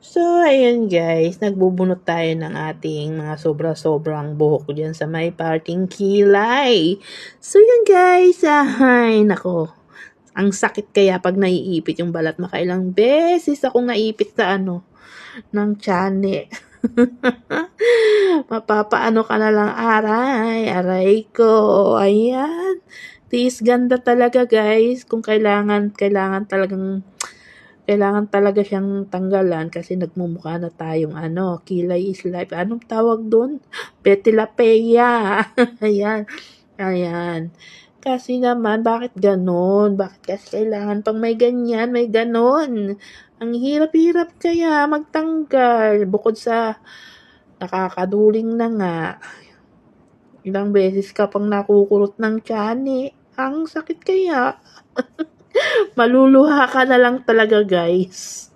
So, ayun guys, nagbubunot tayo ng ating mga sobra-sobrang buhok dyan sa may parting kilay. So, yun guys, ay, nako. Ang sakit kaya pag naiipit yung balat. Makailang beses akong naipit sa ng tiyan. Mapapaano ka na lang, aray ko. Ayan. Tiis ganda talaga guys. Kung kailangan talaga siyang tanggalan kasi nagmumukha na tayong kilay is life. Anong tawag doon? Petillapea. Ayan. Ayan. Kasi naman, bakit ganon? Bakit kasi kailangan pang may ganyan, may ganon? Ang hirap-hirap kaya magtanggal. Bukod sa nakakaduling na nga. Ilang beses ka pang nakukurot ng tiyan. Ang sakit kaya. Maluluha ka na lang talaga guys.